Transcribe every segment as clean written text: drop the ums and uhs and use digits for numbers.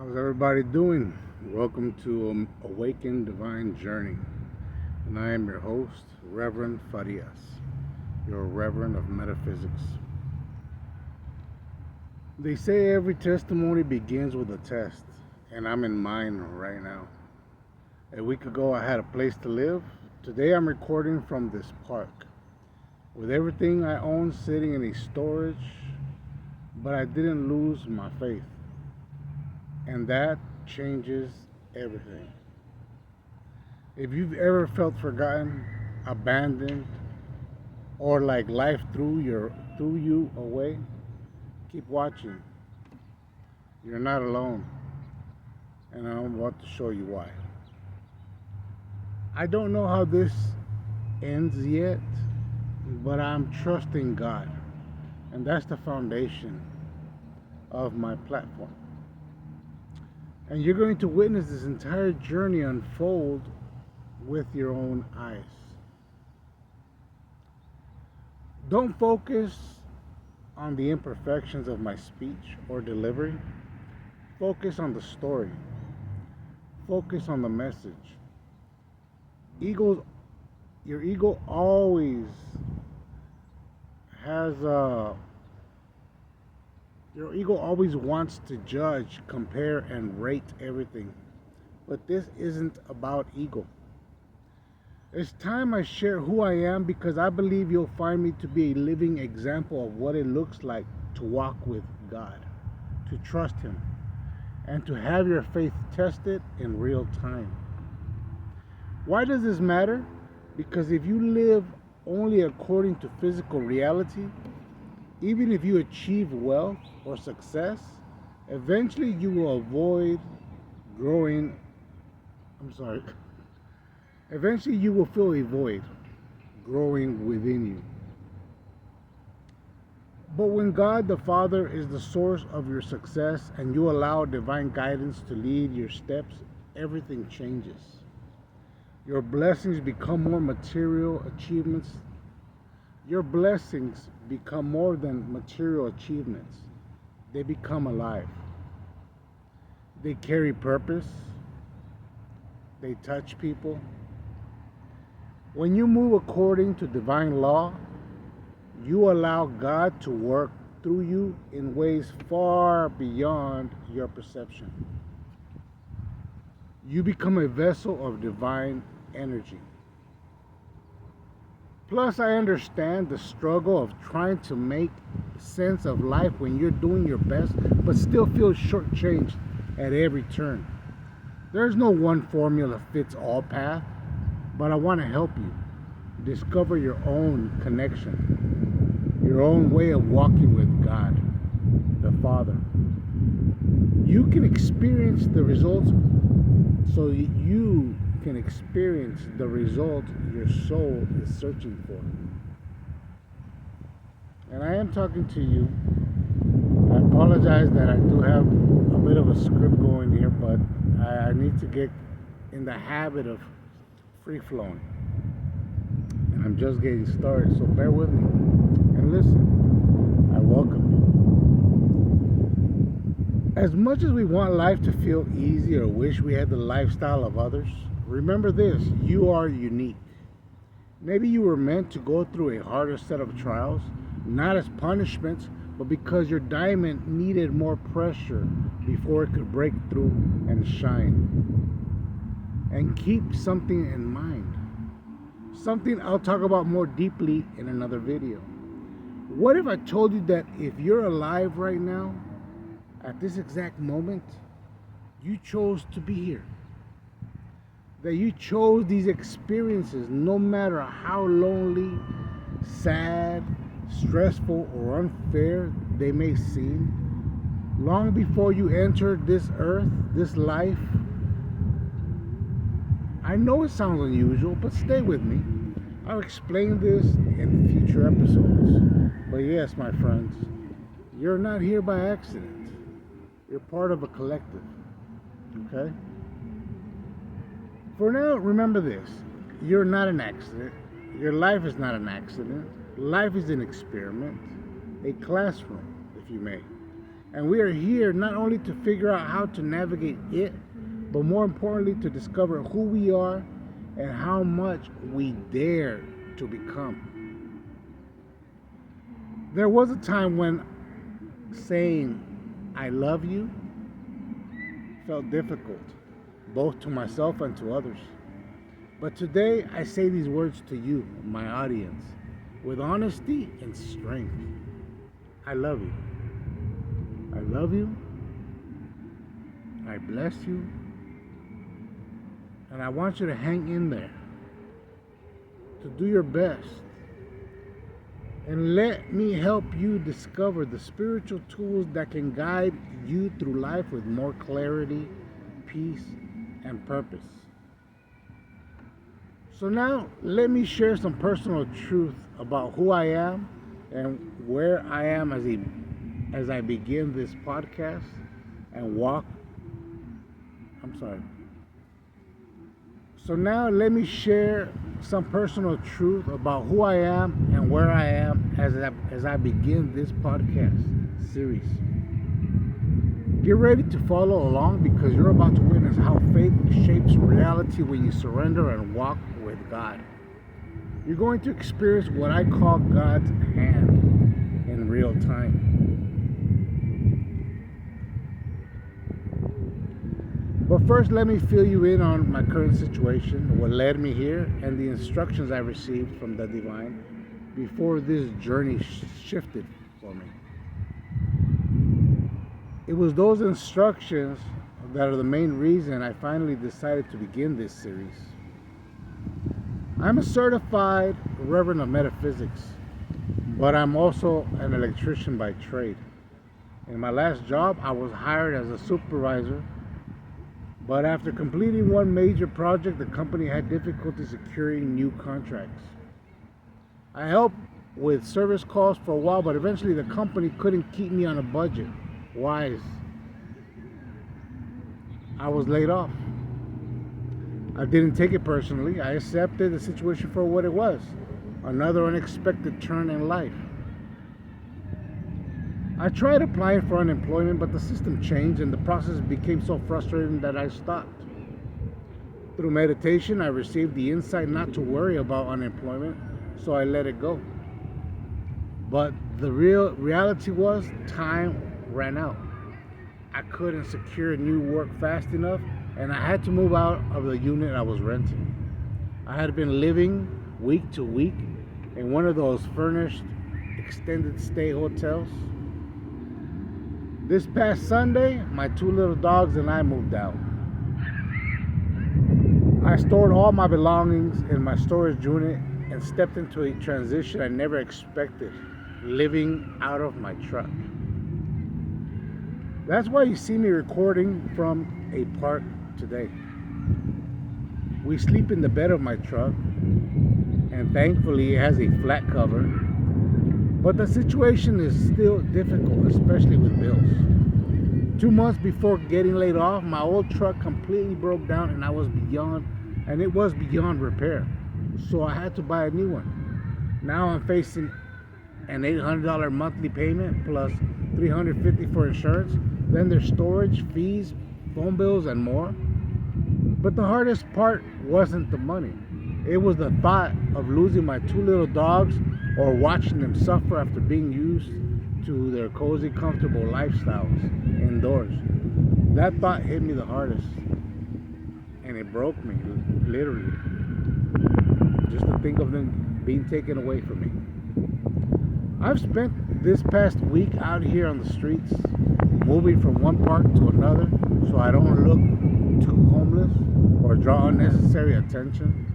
How's everybody doing? Welcome to Awaken Divine Journey. And I am your host, Reverend Farias, your Reverend of Metaphysics. They say every testimony begins with a test, and I'm in mine right now. A week ago, I had a place to live. Today, I'm recording from this park, with everything I own sitting in a storage, but I didn't lose my faith. And that changes everything. If you've ever felt forgotten, abandoned, or like life threw you away, keep watching. You're not alone, and I'm about to show you why. I don't know how this ends yet, but I'm trusting God, and that's the foundation of my platform. And you're going to witness this entire journey unfold with your own eyes. Don't focus on the imperfections of my speech or delivery. Focus on the story. Focus on the message. Your ego always has Your ego always wants to judge, compare, and rate everything. But this isn't about ego. It's time I share who I am because I believe you'll find me to be a living example of what it looks like to walk with God, to trust Him, and to have your faith tested in real time. Why does this matter? Because if you live only according to physical reality, even if you achieve wealth or success, eventually you will avoid growing. I'm sorry. Eventually you will feel a void growing within you. But when God the Father is the source of your success and you allow divine guidance to lead your steps, everything changes. Your blessings become more material achievements. Your blessings become more than material achievements. They become alive. They carry purpose. They touch people. When you move according to divine law, you allow God to work through you in ways far beyond your perception. You become a vessel of divine energy. Plus, I understand the struggle of trying to make sense of life when you're doing your best, but still feel shortchanged at every turn. There's no one formula fits all path, but I want to help you discover your own connection, your own way of walking with God, the Father. You can experience the results so you can experience the result your soul is searching for. And I am talking to you. I apologize that I do have a bit of a script going here, but I need to get in the habit of free flowing. And I'm just getting started, so bear with me and listen. I welcome you. As much as we want life to feel easy or wish we had the lifestyle of others, remember this: you are unique. Maybe you were meant to go through a harder set of trials, not as punishments, but because your diamond needed more pressure before it could break through and shine. And keep something in mind. Something I'll talk about more deeply in another video. What if I told you that if you're alive right now, at this exact moment, you chose to be here? That you chose these experiences no matter how lonely, sad, stressful, or unfair they may seem. Long before you entered this earth, this life. I know it sounds unusual, but stay with me. I'll explain this in future episodes. But yes, my friends, you're not here by accident. You're part of a collective. Okay? For now, remember this. You're not an accident. Your life is not an accident. Life is an experiment, a classroom, if you may. And we are here not only to figure out how to navigate it, but more importantly, to discover who we are and how much we dare to become. There was a time when saying, I love you, felt difficult, both to myself and to others. But today, I say these words to you, my audience, with honesty and strength. I love you. I love you. I bless you. And I want you to hang in there, to do your best. And let me help you discover the spiritual tools that can guide you through life with more clarity, peace, and purpose. So now, let me share some personal truth about who I am and where I am as I begin this podcast and walk. So now let me share some personal truth about who I am and where I am as I begin this podcast series. Get ready to follow along because you're about to witness how faith shapes reality when you surrender and walk with God. You're going to experience what I call God's hand in real time. But first, let me fill you in on my current situation, what led me here, and the instructions I received from the Divine before this journey shifted for me. It was those instructions that are the main reason I finally decided to begin this series. I'm a certified Reverend of Metaphysics, but I'm also an electrician by trade. In my last job, I was hired as a supervisor. But after completing one major project, the company had difficulty securing new contracts. I helped with service calls for a while, but eventually the company couldn't keep me on a budget. Wise. I was laid off. I didn't take it personally. I accepted the situation for what it was. Another unexpected turn in life. I tried applying for unemployment, but the system changed and the process became so frustrating that I stopped. Through meditation, I received the insight not to worry about unemployment, so I let it go. But the reality was time ran out. I couldn't secure new work fast enough, and I had to move out of the unit I was renting. I had been living week to week in one of those furnished extended stay hotels. This past Sunday, my two little dogs and I moved out. I stored all my belongings in my storage unit and stepped into a transition I never expected, living out of my truck. That's why you see me recording from a park today. We sleep in the bed of my truck, and thankfully it has a flat cover. But the situation is still difficult, especially with bills. 2 months before getting laid off, my old truck completely broke down and it was beyond repair. So I had to buy a new one. Now I'm facing an $800 monthly payment plus $350 for insurance. Then there's storage, fees, phone bills, and more. But the hardest part wasn't the money. It was the thought of losing my two little dogs or watching them suffer after being used to their cozy, comfortable lifestyles indoors. That thought hit me the hardest. And it broke me, literally. Just to think of them being taken away from me. I've spent this past week out here on the streets, moving from one park to another so I don't look too homeless or draw unnecessary attention.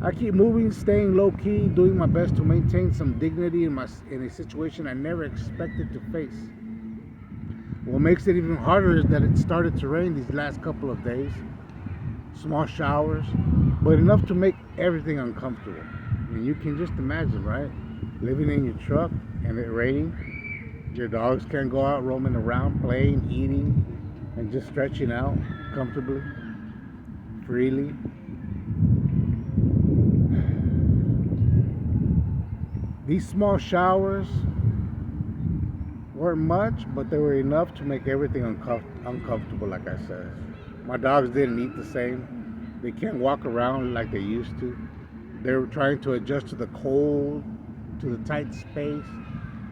I keep moving, staying low-key, doing my best to maintain some dignity in a situation I never expected to face. What makes it even harder is that it started to rain these last couple of days. Small showers, but enough to make everything uncomfortable. And you can just imagine, right? Living in your truck and it raining. Your dogs can't go out roaming around, playing, eating, and just stretching out comfortably, freely. These small showers Weren't much, but they were enough to make everything uncomfortable, like I said. My dogs didn't eat the same. They can't walk around like they used to. They were trying to adjust to the cold, to the tight space,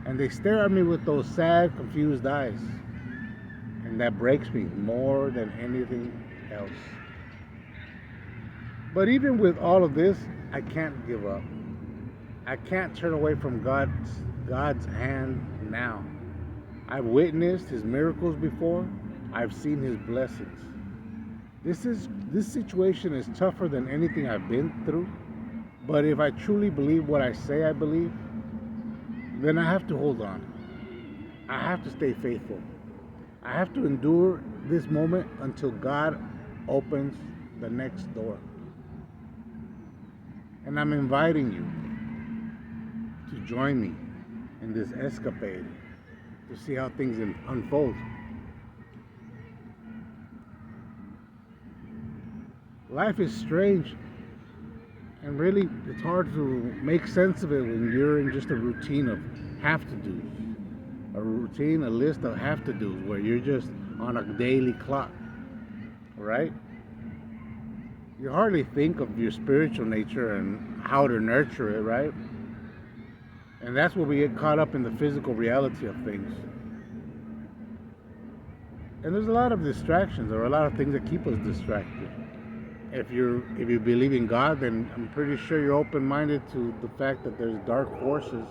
and they stare at me with those sad, confused eyes. And that breaks me more than anything else. But even with all of this, I can't give up. I can't turn away from God's hand now. I've witnessed his miracles before. I've seen his blessings. This situation is tougher than anything I've been through. But if I truly believe what I say I believe, then I have to hold on. I have to stay faithful. I have to endure this moment until God opens the next door. And I'm inviting you to join me in this escapade to see how things unfold. Life is strange, and really it's hard to make sense of it when you're in just a routine of have-to-dos. A list of have-to-dos where you're just on a daily clock, right? You hardly think of your spiritual nature and how to nurture it, right? And that's where we get caught up in the physical reality of things. And there's a lot of distractions, or a lot of things that keep us distracted. If you believe in God, then I'm pretty sure you're open-minded to the fact that there's dark forces.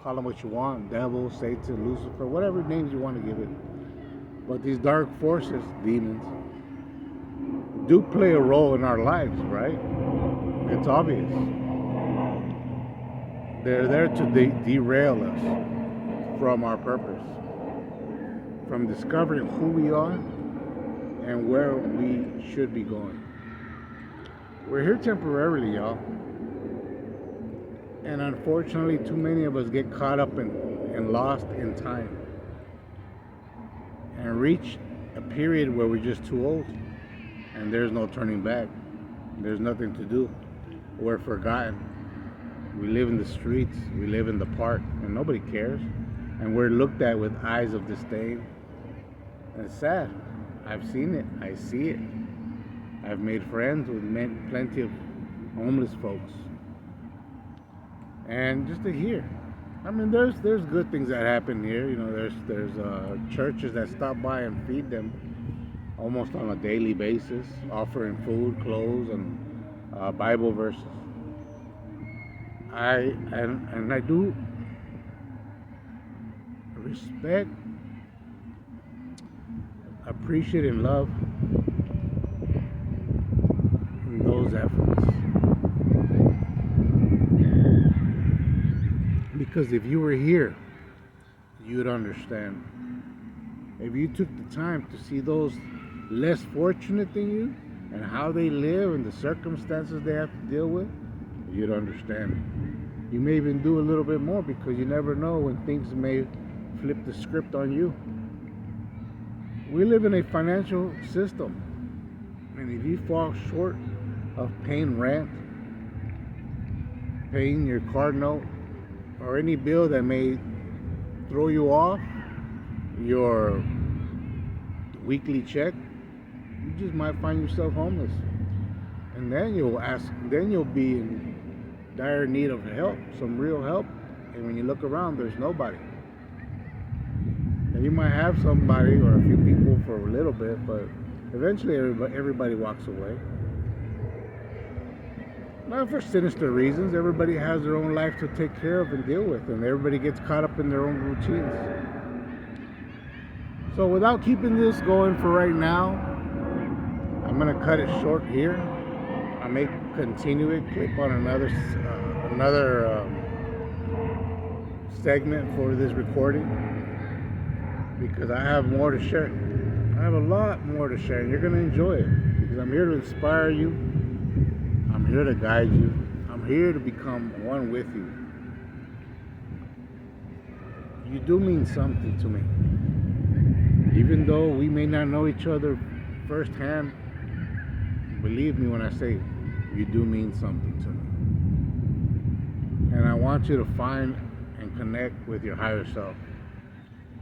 Call them what you want, devil, Satan, Lucifer, whatever names you want to give it. But these dark forces, demons, do play a role in our lives, right? It's obvious. They're there to derail us from our purpose, from discovering who we are and where we should be going. We're here temporarily, y'all. And unfortunately, too many of us get caught up and lost in time and reach a period where we're just too old and there's no turning back. There's nothing to do. We're forgotten. We live in the streets, we live in the park, and nobody cares. And we're looked at with eyes of disdain. And it's sad. I've seen it. I see it. I've made friends with plenty of homeless folks. And just to hear, I mean, there's good things that happen here. You know, there's churches that stop by and feed them almost on a daily basis, offering food, clothes, and Bible verses. I do respect, appreciate, and love those efforts. Because if you were here, you would understand. If you took the time to see those less fortunate than you and how they live and the circumstances they have to deal with, you'd understand. You may even do a little bit more because you never know when things may flip the script on you. We live in a financial system, and if you fall short of paying rent, paying your car note, or any bill that may throw you off your weekly check, you just might find yourself homeless. And then you'll be in dire need of help, some real help. And when you look around, there's nobody. And you might have somebody or a few people for a little bit, but eventually everybody walks away. Not for sinister reasons. Everybody has their own life to take care of and deal with, and everybody gets caught up in their own routines. So without keeping this going for right now, I'm going to cut it short here. I may continue it, clip on another segment for this recording, because I have more to share. I have a lot more to share, and you're going to enjoy it, because I'm here to inspire you. I'm here to guide you. I'm here to become one with you. You do mean something to me. Even though we may not know each other firsthand, believe me when I say you do mean something to me. And I want you to find and connect with your higher self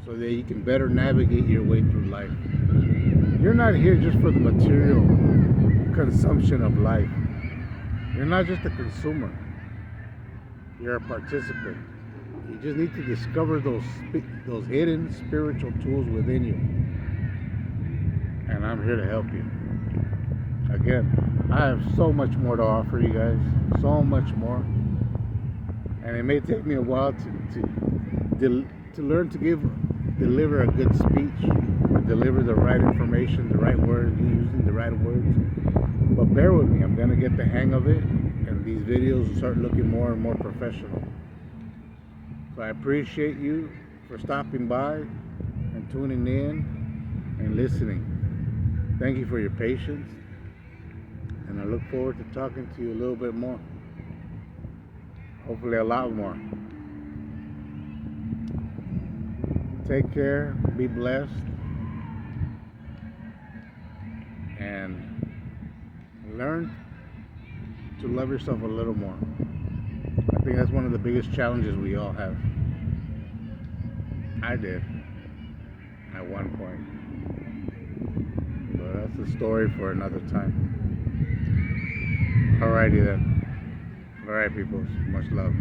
so that you can better navigate your way through life. You're not here just for the material consumption of life. You're not just a consumer. You're a participant. You just need to discover those hidden spiritual tools within you. And I'm here to help you. Again, I have so much more to offer you guys. So much more. And it may take me a while to learn to deliver a good speech, or deliver the right information, the right words, using the right words. But bear with me, I'm gonna get the hang of it, and these videos will start looking more and more professional. So I appreciate you for stopping by and tuning in and listening. Thank you for your patience, and I look forward to talking to you a little bit more. Hopefully a lot more. Take care, be blessed, and learn to love yourself a little more. I think that's one of the biggest challenges we all have. I did at one point. But that's a story for another time. Alrighty then. Alright people, much love.